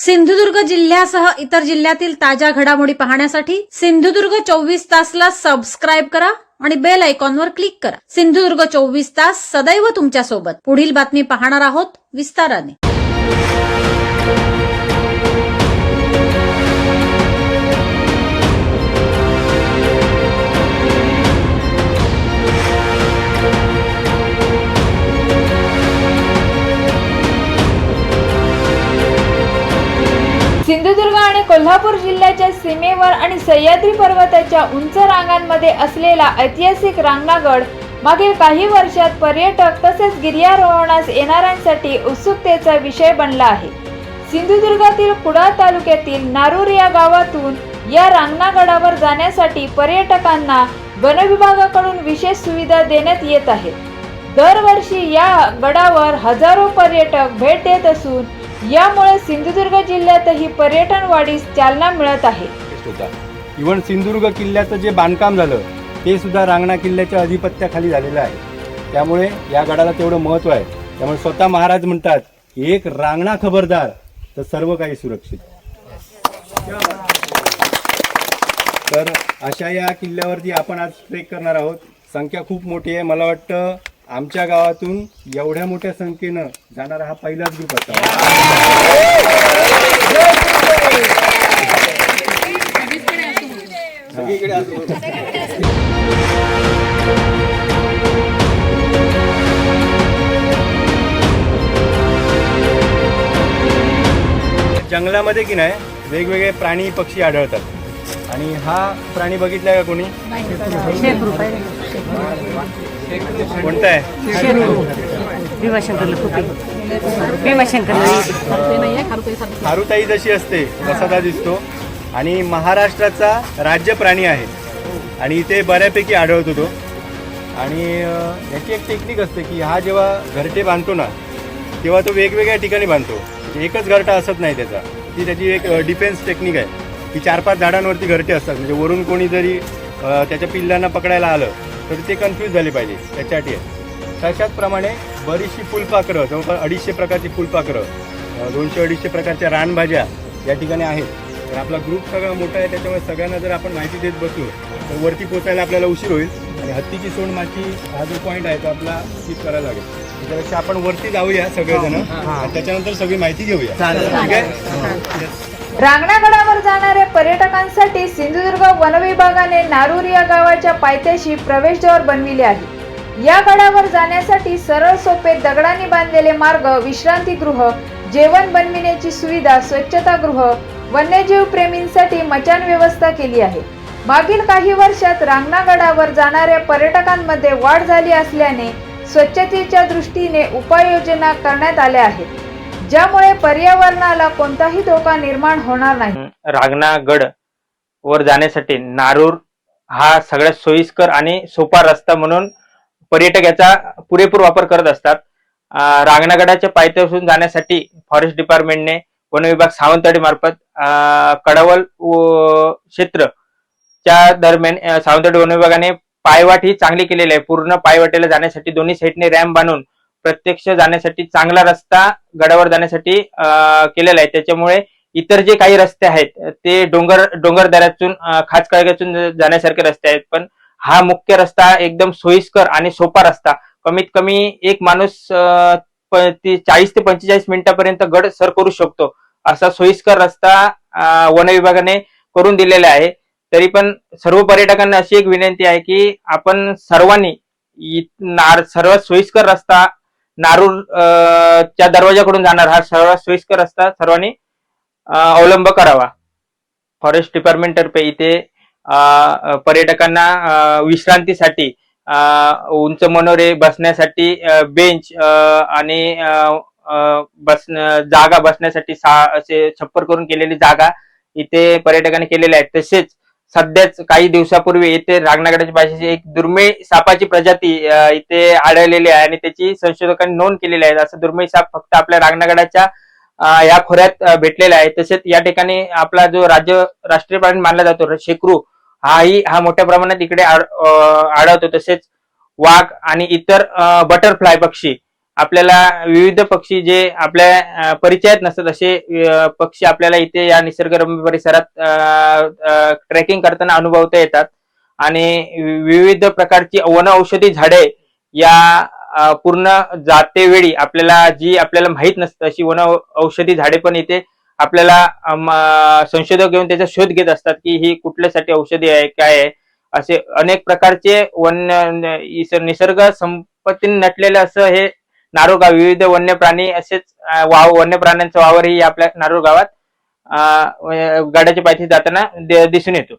सिंधुदुर्ग जिल्ह्यासह इतर जिल्ह्यातील ताज्या घडामोडी पाहण्यासाठी सिंधुदुर्ग 24 तासला सबस्क्राइब करा आणि बेल आयकॉनवर क्लिक करा। सिंधुदुर्ग 24 तास सदैव तुमच्या सोबत। पुढील बातमी पाहणार आहोत विस्ताराने। सिंधुदुर्ग आणि कोल्हापूर जिल्ह्याच्या सीमेवर आणि सह्याद्री पर्वताच्या उंच रांगांमध्ये असलेला ऐतिहासिक रांगणागड मागील काही वर्षात पर्यटक तसेच गिर्यारोहणास येणाऱ्यांसाठी उत्सुकतेचा विषय बनला आहे। सिंधुदुर्गातील कुडाळ तालुक्यातील नारूर या गावातून या रांगणागडावर जाण्यासाठी पर्यटकांना वनविभागाकडून विशेष सुविधा देण्यात येत आहेत। दरवर्षी या गडावर हजारो पर्यटक भेट देत असून यामुळे सिंधुदुर्ग जिल्ह्यातही पर्यटन वाढीस चालना मिळत आहे। इव्हन सिंधुदुर्ग किल्ल्याचं जे बांधकाम झालं ते सुद्धा रांगणा किल्ल्याच्या अधिपत्याखाली झालेलं आहे। त्यामुळे या गडाला तेवढं महत्त्व आहे। त्यामुळे स्वतः महाराज म्हणतात, एक रांगणा खबरदार तर सर्व काही सुरक्षित। तर अशा या किल्ल्यावरती आपण आज ट्रेक करणार आहोत। संख्या खूप मोठी आहे। मला वाटतं आमच्या गावातून एवढ्या मोठ्या संख्येनं जाणारा हा पहिलाच ग्रुप असा। जंगलामध्ये की नाही वेगवेगळे प्राणी पक्षी आढळतात आणि हा प्राणी बघितलाय का कोणी? कोणता आहे? खारुताई जशी असते तसा दिसतो आणि महाराष्ट्राचा राज्य प्राणी आहे आणि इथे बऱ्यापैकी आढळतो तो। आणि याची एक टेक्निक असते की हा जेव्हा घरटे बांधतो ना तेव्हा तो वेगवेगळ्या ठिकाणी बांधतो। एकच घरटा असत नाही त्याचा, ती त्याची एक डिफेन्स टेक्निक आहे की 4-5 झाडांवरती घरटे असतात। म्हणजे वरून कोणी जरी त्याच्या पिल्लांना पकडायला आलं तर ते कन्फ्यूज झाले पाहिजे त्याच्यासाठी आहे। तशाच प्रमाणे बरीचशी फुलपाखरं, जवळपास 250 प्रकारची फुलपाखरं, 200-250 प्रकारच्या रानभाज्या या ठिकाणी आहेत। तर आपला ग्रुप सगळा मोठा आहे, त्याच्यामुळे सगळ्यांना जर आपण माहिती देत बसलो तर वरती पोचायला आपल्याला उशीर होईल आणि हत्तीची सोंड माची हा जो पॉईंट आहे तो आपला स्किप करायला लागेल। त्याच्यापेक्षा आपण वरती जाऊया सगळेजण आणि त्याच्यानंतर सगळी माहिती घेऊया, ठीक आहे? रांगणागडावर जाणाऱ्या पर्यटकांसाठी सिंधुदुर्ग वनविभागाने नारूर या गावाच्या पायथ्याशी प्रवेशद्वार बनविले आहे। या गडावर जाण्यासाठी सरळ सोपे दगडांनी बांधलेले मार्ग, विश्रांतीगृह, जेवण बनविण्याची सुविधा, स्वच्छतागृह, वन्यजीव प्रेमींसाठी मचान व्यवस्था केली आहे। मागील काही वर्षात रांगणागडावर जाणाऱ्या पर्यटकांमध्ये वाढ झाली असल्याने स्वच्छतेच्या दृष्टीने उपाययोजना करण्यात आल्या आहेत, ज्यामुळे पर्यावरणाला कोणताही धोका निर्माण होणार नाही। रांगणागड वर जाण्यासाठी नारूर हा सगळ्यात सोयीस्कर आणि सोपा रस्ता म्हणून पर्यटक याचा पुरेपूर वापर करत असतात। रांगणागडाच्या पायथ्यापासून जाण्यासाठी फॉरेस्ट डिपार्टमेंटने वन विभाग सावंतवाडी मार्फत कडवल क्षेत्रच्या दरम्यान सावंतवाडी वन विभागाने पायवाट ही चांगली केलेली आहे। पूर्ण पायवाटेला जाण्यासाठी दोन्ही साईडने रॅम्प बांधून प्रत्यक्ष जाण्यासाठी चांगला रस्ता गडावर जाण्यासाठी केलेला आहे। त्याच्यामुळे इतर जे काही रस्ते आहेत ते डोंगरदऱ्यातून खाचकाळग्यातून जाण्यासारखे रस्ते आहेत, पण हा मुख्य रस्ता एकदम सोयीस्कर आणि सोपा रस्ता। कमीत कमी एक माणूस 40 ते 45 मिनिटापर्यंत गड सर करू शकतो असा सोयीस्कर रस्ता वन विभागाने करून दिलेला आहे। तरी पण सर्व पर्यटकांना अशी एक विनंती आहे की आपण सर्वांनी सर्वात सोयीस्कर रस्ता नारूर च्या दरवाजाकडून जाणार हा सर्वात सोयीस्कर रस्ता सर्वांनी अवलंब करावा। फॉरेस्ट डिपार्टमेंट तर्फे इथे पर्यटकांना विश्रांतीसाठी उंच मनोरे, बसण्यासाठी बेंच आणि जागा बसण्यासाठी असे छप्पर करून केलेली जागा इथे पर्यटकांनी केलेल्या आहेत। तसेच सध्याच काही दिवसापूर्वी इथे रांगणागडाच्या पायथ्याशी एक दुर्मिळ सापाची प्रजाती इथे आढळलेली आहे आणि त्याची संशोधकांनी नोंद केलेली आहे। असं दुर्मिळ साप फक्त आपल्या रांगणागडाच्या या खोऱ्यात भेटलेला आहे। तसेच या ठिकाणी आपला जो राष्ट्रीय प्राणी मानला जातो शेकरू हा मोठ्या प्रमाणात इकडे आढळतो। तसेच वाघ आणि इतर बटरफ्लाय पक्षी आपल्याला विविध पक्षी जे आपल्या परिचयात नसतात असे पक्षी आपल्याला इथे या निसर्गरम्य परिसरात ट्रेकिंग करताना अनुभवता येतात. आणि विविध प्रकारची वन औषधी झाडे या पूर्ण जातेवेळी आपल्याला माहित नसतं अशी वन औषधी झाडे पण इथे आपल्याला संशोधक घेऊन त्याचा शोध घेत असतात की ही कुठल्यासाठी औषधी आहे, काय आहे. असे अनेक प्रकारचे निसर्ग संपत्तीने नटलेलं असं हे नारूर गाव. विविध वन्य प्राणी असेच वन्य प्राण्यांचा वावरही आपल्या नारूर गावात गडाच्या पायथ्याशी जाताना दिसून येतो.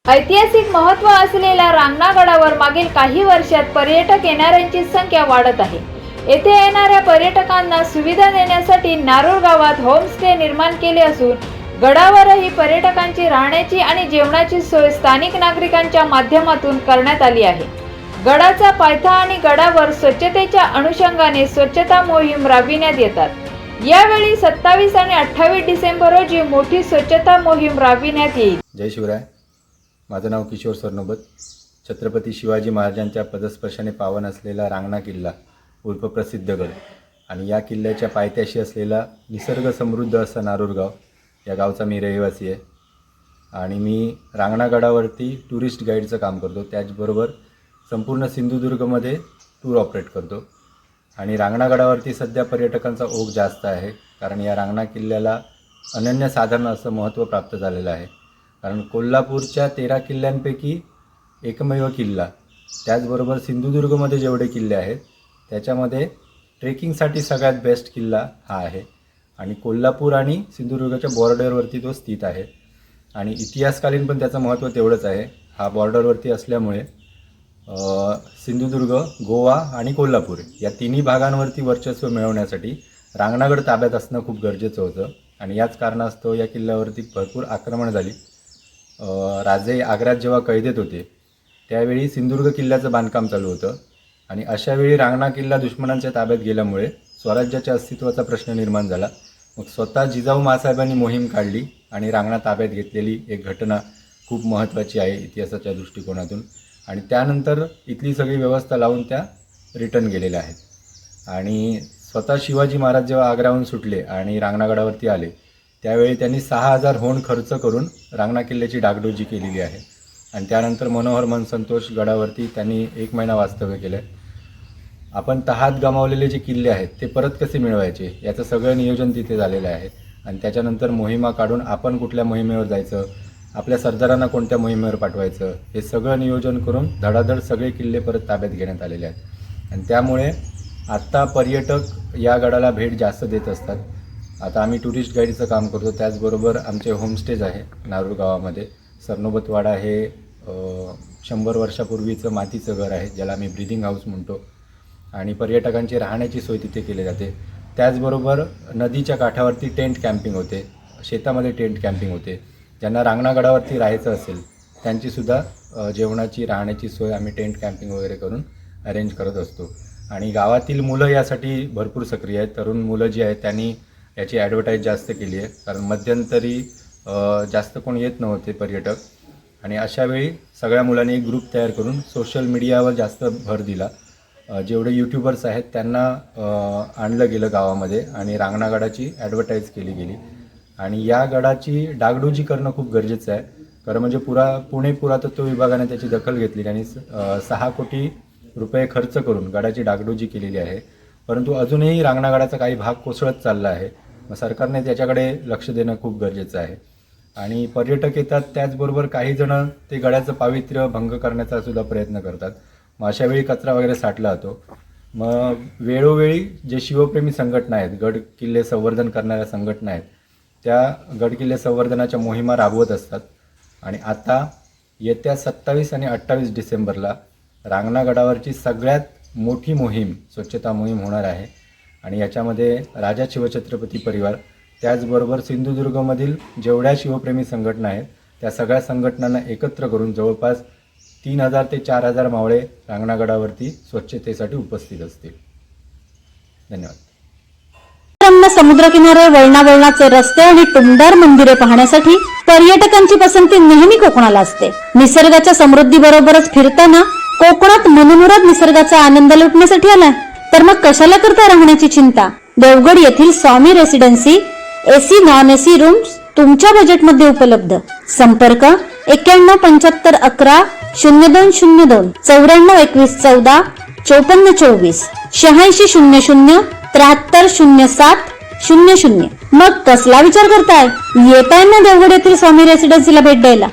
ऐतिहासिक महत्त्व असलेल्या रांगणागडावर मागील काही वर्षात पर्यटक येणाऱ्यांची संख्या वाढत आहे. येथे येणाऱ्या पर्यटकांना सुविधा देण्यासाठी नारूर गावात होमस्टे निर्माण केले असून गडावरही पर्यटकांची राहण्याची आणि जेवणाची सोय स्थानिक नागरिकांच्या माध्यमातून करण्यात आली आहे. गडाचा पायथा आणि गडावर स्वच्छतेच्या अनुषंगाने स्वच्छता मोहीम राबविण्यात येतात. यावेळी 27 आणि 28 डिसेंबर रोजी मोठी स्वच्छता मोहीम राबविण्यात येईल. जय शिवराय. माझं नाव किशोर सरनोबत. छत्रपती शिवाजी महाराजांच्या पदस्पर्शाने पावन असलेला रांगणा किल्ला उर्फ प्रसिद्ध गड आणि या किल्ल्याच्या पायथ्याशी असलेला निसर्ग समृद्ध असा नारूर गाव, या गावचा मी रहिवासी आहे. आणि मी रांगणा गडावरती टुरिस्ट गाईडचं काम करतो. त्याचबरोबर संपूर्ण सिंधुदुर्गमध्ये टूर ऑपरेट करतो. आणि रांगणा गडावरती सध्या पर्यटकांचा ओघ जास्त आहे, कारण या रांगणा किल्ल्याला अनन्यसाधारण असं महत्त्व प्राप्त झालेलं आहे. कारण कोल्हापूरच्या 13 किल्ल्यांपैकी एकमेव किल्ला, त्याचबरोबर सिंधुदुर्गमध्ये जेवढे किल्ले आहेत त्याच्यामध्ये ट्रेकिंगसाठी सगळ्यात बेस्ट किल्ला हा आहे. आणि कोल्हापूर आणि सिंधुदुर्गच्या बॉर्डरवरती तो स्थित आहे. आणि इतिहासकालीन पण त्याचं महत्त्व तेवढंच आहे. हा बॉर्डरवरती असल्यामुळे सिंधुदुर्ग, गोवा आणि कोल्हापूर या तिन्ही भागांवरती वर्चस्व मिळवण्यासाठी रांगणागड ताब्यात असणं खूप गरजेचं होतं. आणि याच कारणास्तव या किल्ल्यावरती भरपूर आक्रमण झाली. राजे आग्र्यात जेव्हा कैदेत होते त्यावेळी सिंधुदुर्ग किल्ल्याचं बांधकाम चालू होतं. आणि अशावेळी रांगणा किल्ला दुश्मनांच्या ताब्यात गेल्यामुळे स्वराज्याच्या अस्तित्वाचा प्रश्न निर्माण झाला. मग स्वतः जिजाऊ मासाहेबांनी मोहीम काढली आणि रांगणा ताब्यात घेतलेली एक घटना खूप महत्त्वाची आहे इतिहासाच्या दृष्टिकोनातून. आणि त्यानंतर इथली सगळी व्यवस्था लावून त्या रिटर्न गेलेल्या आहेत. आणि स्वतः शिवाजी महाराज जेव्हा आग्र्याहून सुटले आणि रांगणागडावरती आले त्यावेळी त्यांनी 6000 होण खर्च करून रांगणा किल्ल्याची डागडुजी केलेली आहे. आणि त्यानंतर मनोहर मनसंतोष गडावरती त्यांनी 1 महिना वास्तव्य केलं. आपण तहात गमावलेले जे किल्ले आहेत ते परत कसे मिळवायचे याचं सगळं नियोजन तिथे झालेलं आहे. आणि त्याच्यानंतर मोहिमा काढून आपण कुठल्या मोहिमेवर जायचं, आपल्या सरदारांना कोणत्या मोहिमेवर पाठवायचं, हे सगळं नियोजन करून धडाधड सगळे किल्ले परत ताब्यात घेण्यात आलेले आहेत. आणि त्यामुळे आत्ता पर्यटक या गडाला भेट जास्त देत असतात. आता आम्ही टुरिस्ट गाईडचं काम करतो, त्याचबरोबर आमचे होमस्टेज आहे नारूर गावामध्ये. सरनोबतवाडा हे 100 वर्षापूर्वीचं मातीचं घर आहे ज्याला आम्ही ब्रीदिंग हाऊस म्हणतो. आणि पर्यटकांची राहण्याची सोय तिथे केली जाते. त्याचबरोबर नदीच्या काठावरती टेंट कॅम्पिंग होते, शेतामध्ये टेंट कॅम्पिंग होते. ज्यांना रांगणागडावरती राहायचं असेल त्यांचीसुद्धा जेवणाची राहण्याची सोय आम्ही टेंट कॅम्पिंग वगैरे करून अरेंज करत असतो. आणि गावातील मुलं यासाठी भरपूर सक्रिय आहेत. तरुण मुलं जी आहेत त्यांनी याची ॲडव्हर्टाईज जास्त केली आहे, कारण मध्यंतरी जास्त कोण येत नव्हते पर्यटक. आणि अशावेळी सगळ्या मुलांनी एक ग्रुप तयार करून सोशल मीडियावर जास्त भर दिला. जेवढे यूट्यूबर्स आहेत त्यांना आणलं गेलं गावामध्ये आणि रांगणागडाची ॲडव्हर्टाईज केली गेली. आणि या गडाची डागडुजी करणं खूप गरजेचं आहे. खरं म्हणजे पुणे पुरातत्व विभागाने त्याची दखल घेतली आणि 6 कोटी रुपये खर्च करून गडाची डागडुजी केलेली आहे. परंतु अजूनही रांगणागडाचा काही भाग कोसळत चालला आहे. मग सरकारने त्याच्याकडे लक्ष देणं खूप गरजेचं आहे. आणि पर्यटक येतात, त्याचबरोबर काही जण ते गडाचं पावित्र्य भंग करण्याचा सुद्धा प्रयत्न करतात. मग अशावेळी कचरा वगैरे साठला जातो. मग वेळोवेळी जे शिवप्रेमी संघटना आहेत, गड किल्ले संवर्धन करणाऱ्या संघटना आहेत, त्या गडकिल्ले संवर्धनाच्या मोहिमा राबवत असतात. आणि आता येत्या 27 आणि 28 डिसेंबरला रांगणागडावरची सगळ्यात मोठी मोहीम, स्वच्छता मोहीम होणार आहे. आणि याच्यामध्ये राजा शिवछत्रपती परिवार, त्याचबरोबर सिंधुदुर्गमधील जेवढ्या शिवप्रेमी संघटना आहेत त्या सगळ्या संघटनांना एकत्र करून जवळपास 3000 ते 4000 मावळे रांगणागडावरती स्वच्छतेसाठी उपस्थित असतील. धन्यवाद. रम्य समुद्रकिनारे, वळणावळणाचे रस्ते आणि टुमदार मंदिरे पाहण्यासाठी पर्यटकांची पसंती नेहमी कोकणाला असते. निसर्गाच्या समृद्धीबरोबरच फिरताना कोकणात मनमुराद निसर्गाचा आनंद लुटण्यासाठी आलाय तर मग कशाला करता राहण्याची चिंता? देवगड येथील Swami residency AC non AC rooms तुमच्या बजेटमध्ये उपलब्ध. संपर्क 917511 0202 942114 5424 8600 7307 00. मग कसला विचार करताय? येताय ना देवगड येथील स्वामी रेसिडेन्सीला भेट द्यायला.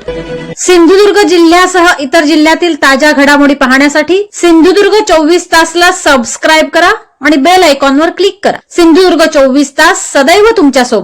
सिंधुदुर्ग जिल्ह्यासह इतर जिल्ह्यातील ताज्या घडामोडी पाहण्यासाठी सिंधुदुर्ग 24 तासला सबस्क्राईब करा आणि बेल आयकॉनवर क्लिक करा. सिंधुदुर्ग 24 तास सदैव तुमच्या सोबत.